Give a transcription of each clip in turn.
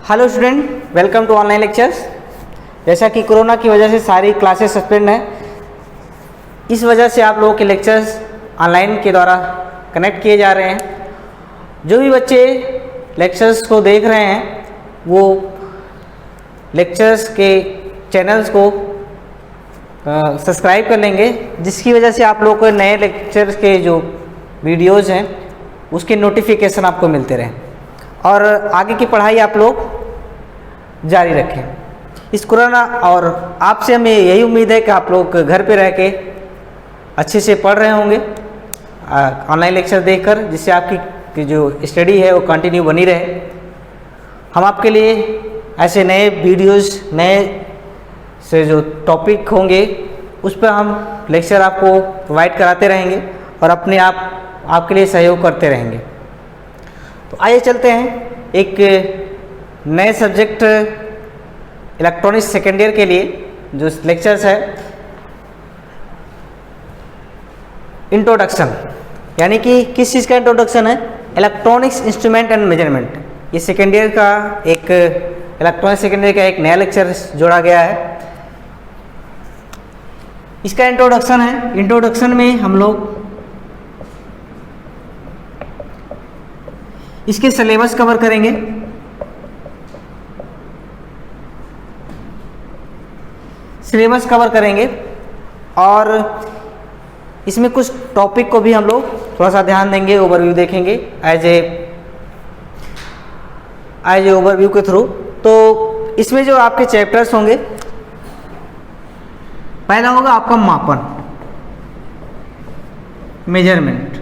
Hello student, welcome to online lectures. जैसा कि corona की वजह से सारी क्लासेस सस्पेंड हैं, इस वजह से आप लोगों के लेक्चर्स ऑनलाइन के द्वारा कनेक्ट किए जा रहे हैं। जो भी बच्चे लेक्चर्स को देख रहे हैं वो लेक्चर्स के चैनल्स को सब्सक्राइब कर लेंगे, जिसकी वजह से आप लोगों को नए लेक्चर्स के जो वीडियोज़ हैं उसके नोटिफिकेशन आपको मिलते रहें और आगे की पढ़ाई आप लोग जारी रखें। इस कोरोना और आपसे हमें यही उम्मीद है कि आप लोग घर पे रह के अच्छे से पढ़ रहे होंगे ऑनलाइन लेक्चर देखकर, जिससे आपकी जो स्टडी है वो कंटिन्यू बनी रहे। हम आपके लिए ऐसे नए वीडियोस, नए से जो टॉपिक होंगे उस पर हम लेक्चर आपको प्रोवाइड कराते रहेंगे और अपने आपके लिए सहयोग करते रहेंगे। तो आइए चलते हैं एक नए सब्जेक्ट इलेक्ट्रॉनिक्स सेकेंड ईयर के लिए जो लेक्चर्स है इंट्रोडक्शन, यानी कि किस चीज़ का इंट्रोडक्शन है? Electronics instrument and measurement. ये सेकेंड ईयर का एक इलेक्ट्रॉनिक्स सेकेंड ईयर का एक नया लेक्चर जोड़ा गया है। इसका इंट्रोडक्शन है। इंट्रोडक्शन में हम लोग इसके सिलेबस कवर करेंगे, सिलेबस कवर करेंगे और इसमें कुछ टॉपिक को भी हम लोग थोड़ा सा ध्यान देंगे, ओवरव्यू देखेंगे एज ए ओवरव्यू के थ्रू। तो इसमें जो आपके चैप्टर्स होंगे, पहला होगा आपका मापन, मेजरमेंट।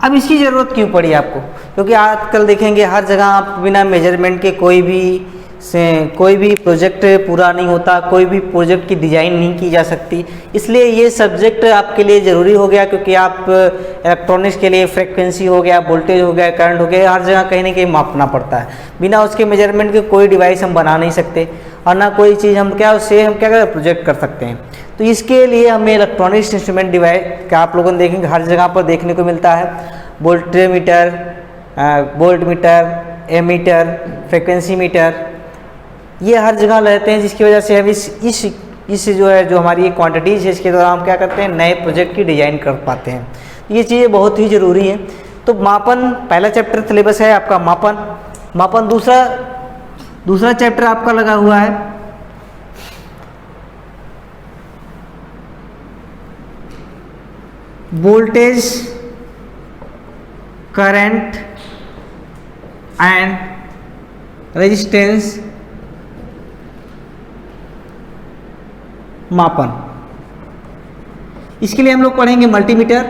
अब इसकी ज़रूरत क्यों पड़ी आपको? क्योंकि आजकल देखेंगे हर जगह आप बिना मेजरमेंट के कोई भी प्रोजेक्ट पूरा नहीं होता, कोई भी प्रोजेक्ट की डिज़ाइन नहीं की जा सकती। इसलिए ये सब्जेक्ट आपके लिए ज़रूरी हो गया, क्योंकि आप इलेक्ट्रॉनिक्स के लिए फ्रीक्वेंसी हो गया, वोल्टेज हो गया, करंट हो गया, हर जगह कहीं ना कहीं मापना पड़ता है। बिना उसके मेजरमेंट के कोई डिवाइस हम बना नहीं सकते और ना कोई चीज़ हम क्या प्रोजेक्ट कर सकते हैं। तो इसके लिए हमें इलेक्ट्रॉनिक्स इंस्ट्रूमेंट डिवाइस का आप लोगों ने देखेंगे हर जगह पर देखने को मिलता है। Voltmeter, voltmeter, ammeter, frequency meter, ये हर जगह रहते हैं, जिसकी वजह से हम इस जो हमारी ये क्वांटिटीज़ है इसके द्वारा हम क्या करते हैं, नए प्रोजेक्ट की डिज़ाइन कर पाते हैं। ये चीज़ें बहुत ही ज़रूरी हैं। तो मापन पहला चैप्टर सिलेबस है आपका मापन। दूसरा चैप्टर आपका लगा हुआ है वोल्टेज, करंट एंड रेजिस्टेंस मापन। इसके लिए हम लोग पढ़ेंगे मल्टीमीटर।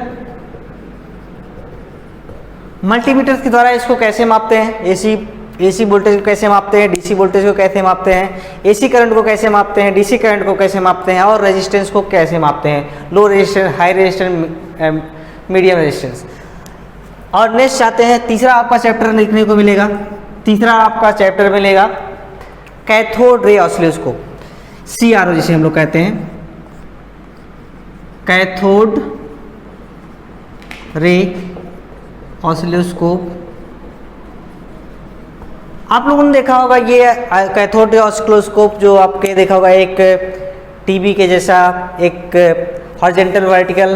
मल्टीमीटर के द्वारा इसको कैसे मापते हैं, एसी वोल्टेज को कैसे मापते हैं, डीसी वोल्टेज को कैसे मापते हैं, एसी करंट को कैसे मापते हैं, डीसी करंट को कैसे मापते हैं और रेजिस्टेंस को कैसे मापते हैं, low resistance, high resistance, medium resistance. और नेक्स्ट आते हैं, तीसरा आपका चैप्टर लिखने को मिलेगा। तीसरा आपका चैप्टर मिलेगा कैथोड रे ऑसिलोस्कोप, CRO जिसे हम लोग कहते हैं, कैथोड रे ऑसिलोस्कोप। आप लोगों ने देखा होगा ये कैथोड रे ऑसिलोस्कोप जो आपके देखा होगा एक टीवी के जैसा एक हॉरिजॉन्टल वर्टिकल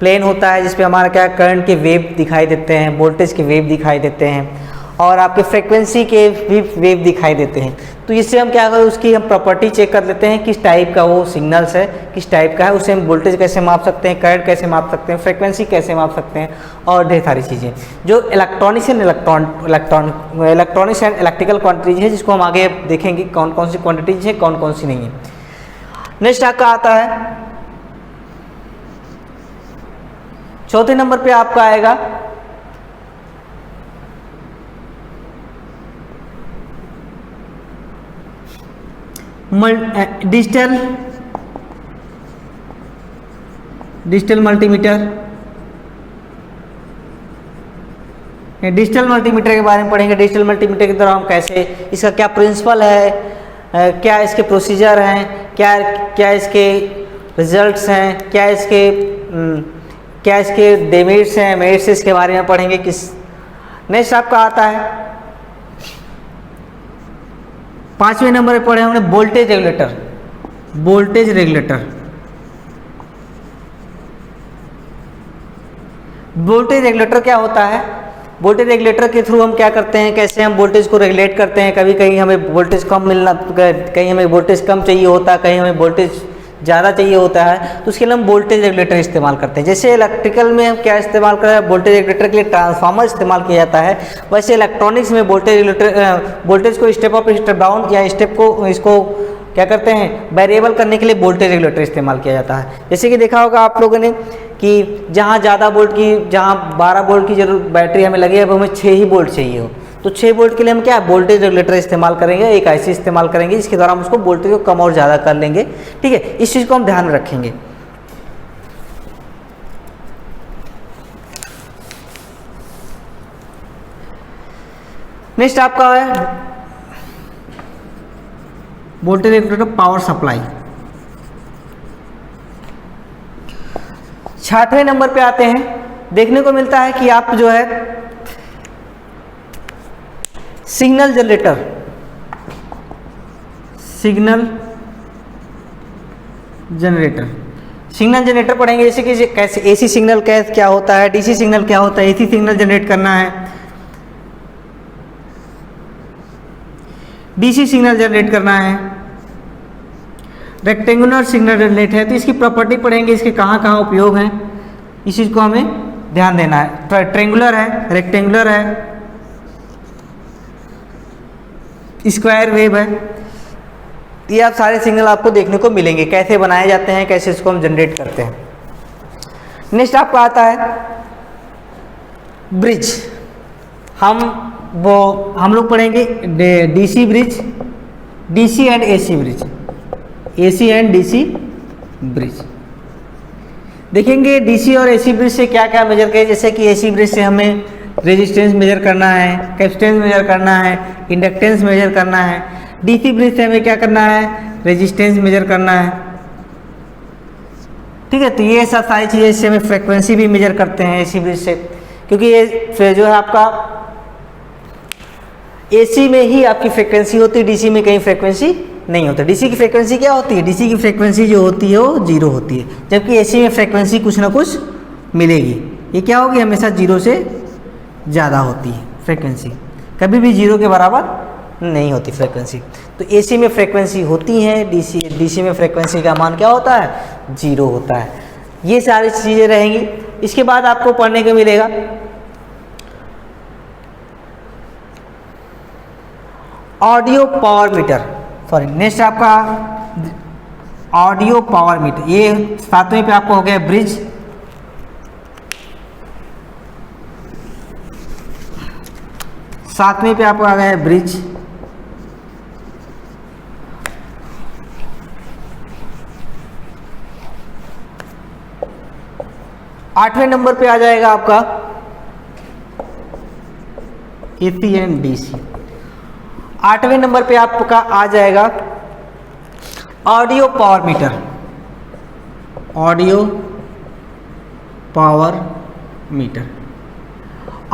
प्लेन होता है, जिसपे हमारा क्या करंट के वेव दिखाई देते हैं, वोल्टेज के वेव दिखाई देते हैं और आपके फ्रीक्वेंसी के भी वेव दिखाई देते हैं। तो इससे हम क्या करें, उसकी हम प्रॉपर्टी चेक कर लेते हैं, किस टाइप का वो सिग्नल्स है, किस टाइप का है। उससे हम वोल्टेज कैसे माप सकते हैं, करंट कैसे माप सकते हैं, फ्रीक्वेंसी कैसे माप सकते हैं और ढेर सारी चीज़ें जो इलेक्ट्रॉनिक्स एंड इलेक्ट्रिकल क्वांटिटीज है, जिसको हम आगे देखेंगे कौन कौन सी क्वांटिटीज है, कौन कौन सी नहीं है। नेक्स्ट आपका आता है चौथे नंबर पे आपका आएगा डिजिटल मल्टीमीटर। डिजिटल मल्टीमीटर के बारे में पढ़ेंगे। डिजिटल मल्टीमीटर के द्वारा हम कैसे, इसका क्या प्रिंसिपल है, क्या इसके प्रोसीजर हैं, क्या इसके रिजल्ट्स हैं, क्या इसके क्या इसके डेमेरिट्स हैं, मेरिट्स, इसके बारे में पढ़ेंगे। नेक्स्ट आपका आता है 5वें नंबर पे पढ़े हमने voltage regulator. Voltage regulator, voltage regulator क्या होता है? वोल्टेज रेगुलेटर के थ्रू हम क्या करते हैं, कैसे हम वोल्टेज को रेगुलेट करते हैं। कभी कहीं हमें वोल्टेज कम मिलना, कहीं हमें वोल्टेज कम चाहिए होता है, कहीं हमें वोल्टेज ज़्यादा चाहिए होता है, तो उसके लिए हम वोल्टेज रेगुलेटर इस्तेमाल करते हैं। जैसे इलेक्ट्रिकल में हम क्या इस्तेमाल कर रहे हैं, वोल्टेज रेगुलेटर के लिए ट्रांसफार्मर इस्तेमाल किया जाता है, वैसे इलेक्ट्रॉनिक्स में वोल्टेज रेगुलेटर वोल्टेज को स्टेप अप स्टेप डाउन या स्टेप को इसको क्या करते हैं, वेरिएबल करने के लिए वोल्टेज रेगुलेटर इस्तेमाल किया जाता है। जैसे कि देखा होगा आप लोगों ने कि जहाँ ज़्यादा वोल्ट की, जहाँ 12 वोल्ट की जरूरत बैटरी हमें लगी है, अब हमें 6 ही वोल्ट चाहिए हो, तो 6 वोल्ट के लिए हम क्या वोल्टेज रेगुलेटर इस्तेमाल करेंगे, एक आईसी इस्तेमाल करेंगे, जिसके द्वारा हम उसको वोल्टेज को कम और ज़्यादा कर लेंगे। ठीक है, इस चीज़ को हम ध्यान में रखेंगे। नेक्स्ट आपका है वोल्टेज रेगुलेटर पावर सप्लाई। 6वें नंबर पे आते हैं, देखने को मिलता है कि आप जो है सिग्नल जनरेटर, सिग्नल जनरेटर पढ़ेंगे। जैसे कि कैसे एसी सिग्नल क्या होता है, डीसी सिग्नल क्या होता है, एसी सिग्नल जनरेट करना है, डीसी सिग्नल जनरेट करना है, रेक्टेंगुलर सिग्नल जनरेट है, तो इसकी प्रॉपर्टी पढ़ेंगे, इसके कहाँ कहाँ उपयोग हैं, इस चीज़ को हमें ध्यान देना है। ट्रेंगुलर है, रेक्टेंगुलर है, स्क्वायर वेव है, ये आप सारे सिग्नल आपको देखने को मिलेंगे, कैसे बनाए जाते हैं, कैसे इसको हम जनरेट करते हैं। नेक्स्ट आपका आता है ब्रिज। हम लोग पढ़ेंगे DC bridge, DC and AC bridge, AC and DC bridge देखेंगे। डीसी और एसी ब्रिज से क्या क्या मेजर करें, जैसे कि एसी ब्रिज से हमें रेजिस्टेंस मेजर करना है, कैपेसिटेंस मेजर करना है, इंडक्टेंस मेजर करना है। डीसी ब्रिज से हमें क्या करना है, रेजिस्टेंस मेजर करना है। ठीक है, तो ये सब सारी चीज़ें, इससे हमें फ्रीक्वेंसी भी मेजर करते हैं एसी ब्रिज से, क्योंकि ये जो है आपका एसी में ही आपकी फ्रीक्वेंसी होती है, डीसी में कहीं फ्रीक्वेंसी नहीं होता। डीसी की फ्रीक्वेंसी क्या होती है, डीसी की फ्रीक्वेंसी जो होती है वो 0 होती है, जबकि एसी में फ्रीक्वेंसी कुछ ना कुछ मिलेगी। ये क्या होगी, हमेशा 0 से ज़्यादा होती है फ्रीक्वेंसी, कभी भी 0 के बराबर नहीं होती फ्रीक्वेंसी। तो एसी में फ्रीक्वेंसी होती है, डीसी में फ्रीक्वेंसी का मान क्या होता है, 0 होता है। ये सारी चीज़ें रहेंगी। इसके बाद आपको पढ़ने को मिलेगा audio power meter, sorry next आपका ऑडियो पावर मीटर। ये 7वें पे आपको हो गया ब्रिज, 7वें पे आपको आ गया है ब्रिज। 8वें नंबर पे आ जाएगा आपका एसी एंड डीसी। 8वें नंबर पे आपका आ जाएगा audio power meter, audio power meter.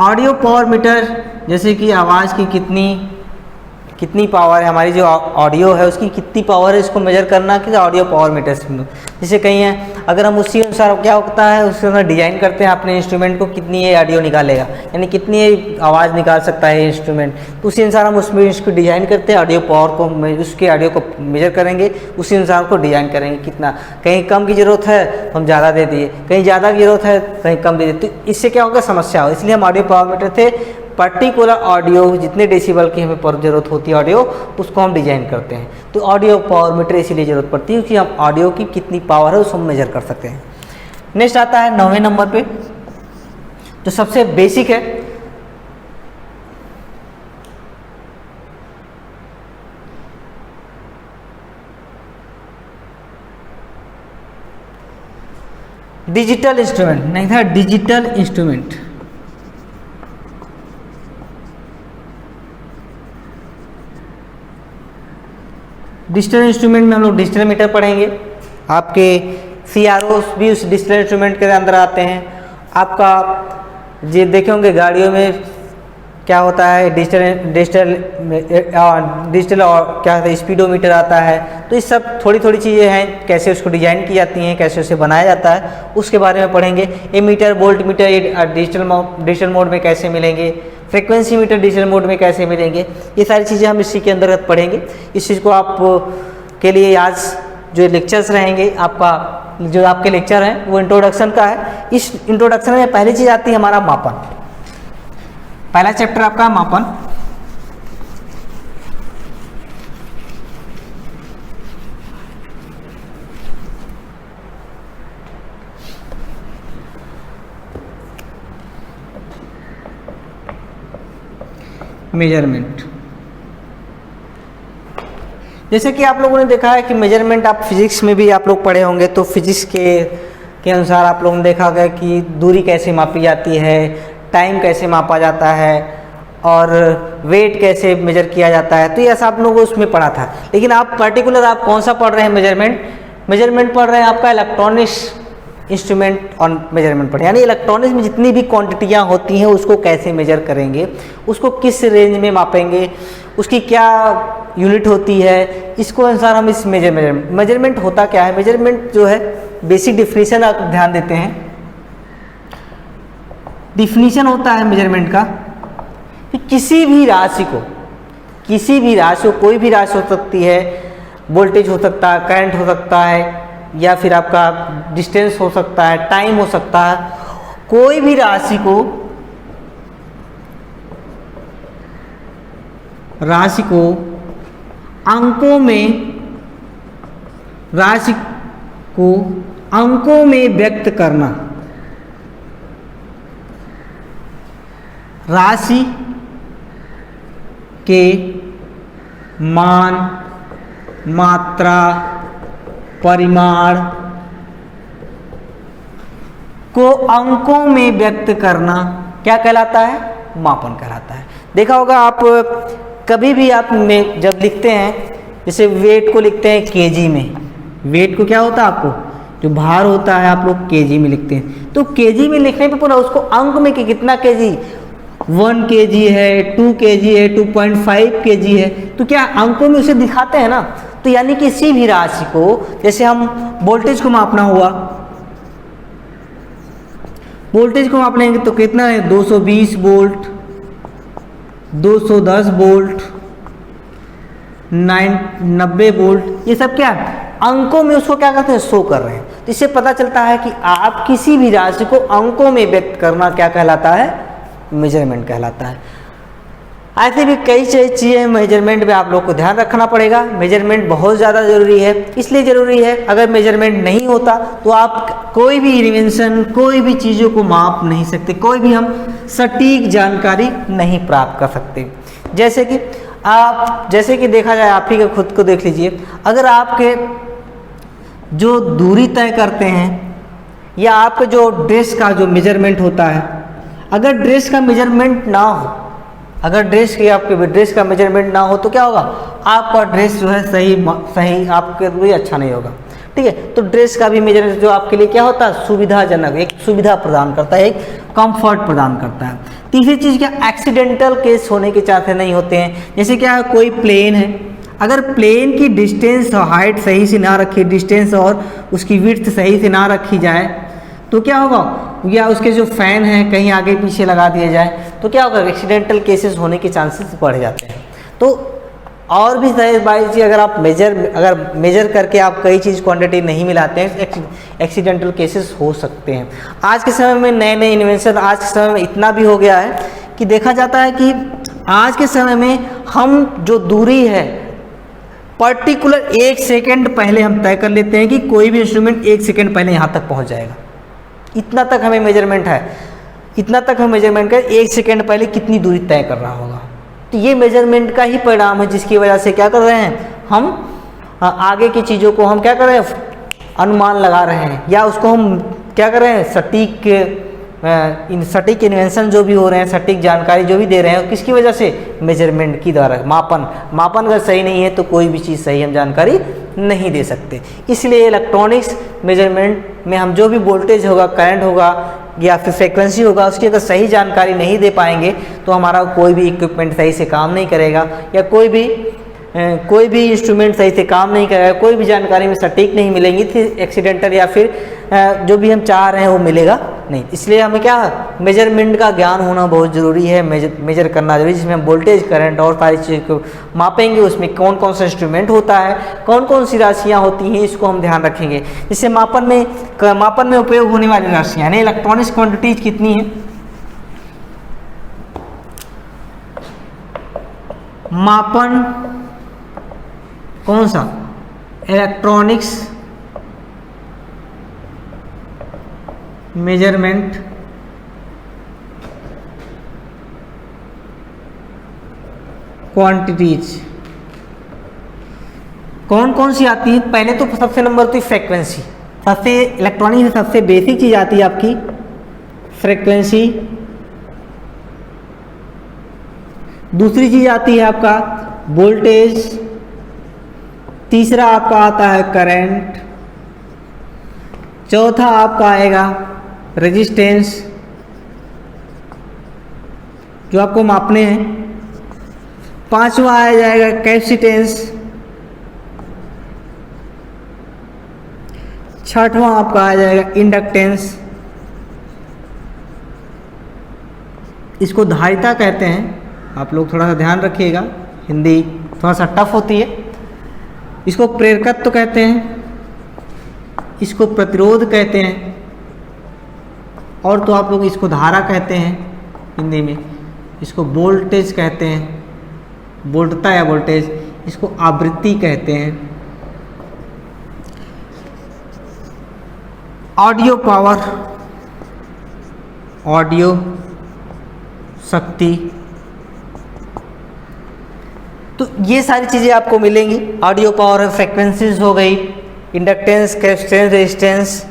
Audio power meter जैसे कि आवाज़ की कितनी पावर है, हमारी जो ऑडियो है उसकी कितनी पावर है, इसको मेजर करना कि ऑडियो पावर मीटर से। जैसे कहीं है, अगर हम उसी अनुसार क्या होता है उसके अनुसार डिजाइन करते हैं अपने इंस्ट्रूमेंट को, कितनी ये ऑडियो निकालेगा, यानी कितनी आवाज़ निकाल सकता है ये इंस्ट्रूमेंट, तो उसी अनुसार हम उसमें इसको डिजाइन करते हैं। ऑडियो पावर को, उसके ऑडियो को मेजर करेंगे, उसी अनुसार को डिजाइन करेंगे कितना। कहीं कम की ज़रूरत है हम ज़्यादा दे दिए, कहीं ज़्यादा की ज़रूरत है कहीं कम दे दिए, तो इससे क्या होगा, समस्या हो। इसलिए हम ऑडियो पावर मीटर थे, पर्टिकुलर ऑडियो जितने डेसिबल की हमें पर जरूरत होती है ऑडियो, उसको हम डिजाइन करते हैं। तो ऑडियो पावर मीटर इसीलिए ज़रूरत पड़ती है कि हम ऑडियो की कितनी पावर है उसको हम मेजर कर सकते हैं। नेक्स्ट आता है 9वें नंबर पे, जो सबसे बेसिक है, डिजिटल इंस्ट्रूमेंट। नहीं था, डिजिटल इंस्ट्रूमेंट। डिजिटल इंस्ट्रूमेंट में हम लोग डिजिटल मीटर पढ़ेंगे, आपके CRO भी उस डिजिटल इंस्ट्रूमेंट के अंदर आते हैं, आपका ये देखे होंगे गाड़ियों में क्या होता है, डिजिटल और क्या होता है, स्पीडोमीटर आता है। तो ये सब थोड़ी थोड़ी चीज़ें हैं, कैसे उसको डिज़ाइन की जाती हैं, कैसे उसे बनाया जाता है, उसके बारे में पढ़ेंगे। Ammeter, volt meter digital mode में कैसे मिलेंगे, फ्रिक्वेंसी मीटर डिजिटल मोड में कैसे मिलेंगे, ये सारी चीज़ें हम इसी के अंतर्गत पढ़ेंगे। इस चीज़ को आप के लिए आज जो लेक्चर्स रहेंगे, जो आपके लेक्चर हैं वो इंट्रोडक्शन का है। इस इंट्रोडक्शन में पहली चीज़ आती है हमारा मापन। पहला चैप्टर आपका मापन। मेजरमेंट। जैसे कि आप लोगों ने देखा है कि मेजरमेंट आप फिजिक्स में भी आप लोग पढ़े होंगे, तो फिजिक्स के अनुसार आप लोगों ने देखा होगा कि दूरी कैसे मापी जाती है, टाइम कैसे मापा जाता है और वेट कैसे मेजर किया जाता है। तो ये ऐसा आप लोगों को उसमें पढ़ा था। लेकिन आप पर्टिकुलर आप कौन सा पढ़ रहे हैं, मेजरमेंट पढ़ रहे हैं आपका इलेक्ट्रॉनिक्स इंस्ट्रूमेंट और मेजरमेंट पढ़े, यानी इलेक्ट्रॉनिक्स में जितनी भी क्वांटिटियाँ होती हैं उसको कैसे मेजर करेंगे, उसको किस रेंज में मापेंगे, उसकी क्या यूनिट होती है, इसको अनुसार हम इस मेजरमेंट होता क्या है। मेजरमेंट जो है बेसिक डिफिनीशन आप ध्यान देते हैं। डिफिनीशन होता है मेजरमेंट का कि किसी भी राशि को कोई भी राशि हो सकती है, वोल्टेज हो सकता है, करंट हो सकता है, या फिर आपका डिस्टेंस हो सकता है, टाइम हो सकता है, कोई भी राशि को अंकों में व्यक्त करना, राशि के मान, मात्रा, परिमाण को अंकों में व्यक्त करना क्या कहलाता है, मापन कहलाता है। देखा होगा आप कभी भी आप में जब लिखते हैं, जैसे वेट को लिखते हैं केजी में, वेट को क्या होता है, आपको जो भार होता है आप लोग केजी में लिखते हैं। तो केजी में लिखने पे पूरा उसको अंक में कि कितना केजी, 1 kg है, 2 kg है, 2.5 kg है, तो क्या अंकों में उसे दिखाते हैं ना। तो यानी किसी भी राशि को, जैसे हम वोल्टेज को मापना हुआ, वोल्टेज को मापने तो कितना है, 220 वोल्ट, 210 वोल्ट, 90 वोल्ट, ये सब क्या अंकों में उसको क्या करते हैं, शो कर रहे हैं। तो इससे पता चलता है कि आप किसी भी राशि को अंकों में व्यक्त करना क्या कहलाता है, मेजरमेंट कहलाता है। ऐसे भी कई चीज़ें मेजरमेंट में आप लोग को ध्यान रखना पड़ेगा। मेजरमेंट बहुत ज़्यादा ज़रूरी है, इसलिए ज़रूरी है अगर मेजरमेंट नहीं होता तो आप कोई भी इन्वेंशन, कोई भी चीज़ों को माप नहीं सकते, कोई भी हम सटीक जानकारी नहीं प्राप्त कर सकते। जैसे कि देखा जाए, आप ही के खुद को देख लीजिए, अगर आपके जो दूरी तय करते हैं या आपके जो ड्रेस का जो मेजरमेंट होता है, अगर ड्रेस का मेजरमेंट ना हो, अगर आपके ड्रेस का मेजरमेंट ना हो तो क्या होगा, आपका ड्रेस जो है सही आपके लिए अच्छा नहीं होगा। ठीक है, तो ड्रेस का भी मेजरमेंट जो आपके लिए क्या होता है, सुविधाजनक, एक सुविधा प्रदान करता है, एक कंफर्ट प्रदान करता है। तीसरी चीज़ क्या, एक्सीडेंटल केस होने के चांसेस नहीं होते हैं। जैसे क्या है, कोई प्लेन है, अगर प्लेन की डिस्टेंस और हाइट सही से ना रखी, डिस्टेंस और उसकी विड्थ सही से ना रखी जाए तो क्या होगा, या उसके जो फैन हैं कहीं आगे पीछे लगा दिया जाए तो क्या होगा, एक्सीडेंटल केसेस होने के चांसेस बढ़ जाते हैं। तो और भी बाई अगर आप मेजर करके आप कई चीज़ क्वांटिटी नहीं मिलाते हैं, एक्सीडेंटल केसेस हो सकते हैं। आज के समय में नए नए इन्वेंशन आज के समय में इतना भी हो गया है कि देखा जाता है कि आज के समय में हम जो दूरी है पर्टिकुलर 1 सेकेंड पहले हम तय कर लेते हैं कि कोई भी इंस्ट्रूमेंट 1 सेकेंड पहले यहाँ तक पहुँच जाएगा। इतना तक हमें मेजरमेंट है, 1 सेकेंड पहले कितनी दूरी तय कर रहा होगा। तो ये मेजरमेंट का ही परिणाम है, जिसकी वजह से क्या कर रहे हैं हम, आगे की चीज़ों को हम क्या कर रहे हैं, अनुमान लगा रहे हैं, या उसको हम क्या कर रहे हैं, सटीक इन्वेंशन जो भी हो रहे हैं, सटीक जानकारी जो भी दे रहे हैं, किसकी वजह से, मेजरमेंट की द्वारा। मापन अगर सही नहीं है तो कोई भी चीज़ सही हम जानकारी नहीं दे सकते। इसलिए इलेक्ट्रॉनिक्स मेजरमेंट में हम जो भी वोल्टेज होगा, करंट होगा, या फिर फ्रीक्वेंसी होगा, उसकी अगर सही जानकारी नहीं दे पाएंगे तो हमारा कोई भी इक्विपमेंट सही से काम नहीं करेगा, या कोई भी इंस्ट्रूमेंट सही से काम नहीं करेगा, कोई भी जानकारी में सटीक नहीं मिलेंगी थी एक्सीडेंटल, या फिर जो भी हम चाह रहे हैं वो मिलेगा नहीं। इसलिए हमें क्या, मेजरमेंट का ज्ञान होना बहुत ज़रूरी है, मेजर करना जरूरी, जिसमें हम वोल्टेज, करंट और सारी चीज़ को मापेंगे। उसमें कौन कौन सा इंस्ट्रूमेंट होता है, कौन कौन सी राशियाँ होती हैं, इसको हम ध्यान रखेंगे। जिससे मापन में उपयोग होने वाली राशियाँ यानी इलेक्ट्रॉनिक्स क्वांटिटीज कितनी है, मापन कौन सा, इलेक्ट्रॉनिक्स मेजरमेंट क्वांटिटीज कौन कौन सी आती है। पहले तो सबसे नंबर होती है फ्रीक्वेंसी, सबसे इलेक्ट्रॉनिक में सबसे बेसिक चीज आती है आपकी फ्रीक्वेंसी। दूसरी चीज आती है आपका वोल्टेज, तीसरा आपका आता है करंट, चौथा आपका आएगा रेजिस्टेंस जो आपको मापने हैं, पांचवा आ जाएगा कैपेसिटेंस, छठवां आपका आ जाएगा इंडक्टेंस, इसको धारिता कहते हैं। आप लोग थोड़ा सा ध्यान रखिएगा, हिंदी थोड़ा सा टफ होती है। इसको प्रेरकत्व कहते हैं, इसको प्रतिरोध कहते हैं, और तो आप लोग इसको धारा कहते हैं हिंदी में, इसको वोल्टेज कहते हैं, वोल्टता या वोल्टेज, इसको आवृत्ति कहते हैं। ऑडियो पावर, ऑडियो शक्ति, तो ये सारी चीज़ें आपको मिलेंगी। ऑडियो पावर, फ्रीक्वेंसीज हो गई, इंडक्टेंस, कैपेसिटेंस, रेजिस्टेंस,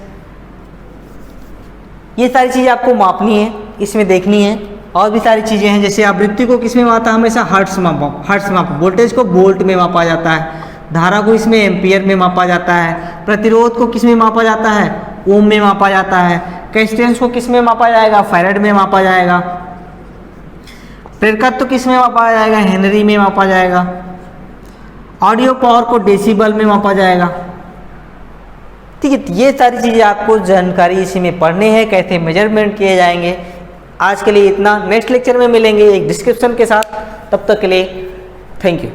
ये सारी चीज़ें आपको मापनी है, इसमें देखनी है। और भी सारी चीज़ें हैं, जैसे आवृत्ति को किस में मापा, हमेशा हर्ट्ज मापा, वोल्टेज को वोल्ट में मापा जाता है, धारा को इसमें एम्पियर में मापा जाता है, प्रतिरोध को किस में मापा जाता है, ओम में मापा जाता है, कैपेसिटेंस को किस में मापा जाएगा, फैराड में मापा जाएगा, प्रेरकत्व तो किस में मापा जाएगा, हेनरी में मापा जाएगा, ऑडियो पावर को डेसिबल में मापा जाएगा। ठीक है, ये सारी चीज़ें आपको जानकारी इसी में पढ़ने हैं, कैसे मेजरमेंट किए जाएंगे। आज के लिए इतना, नेक्स्ट लेक्चर में मिलेंगे एक डिस्क्रिप्शन के साथ। तब तक के लिए थैंक यू।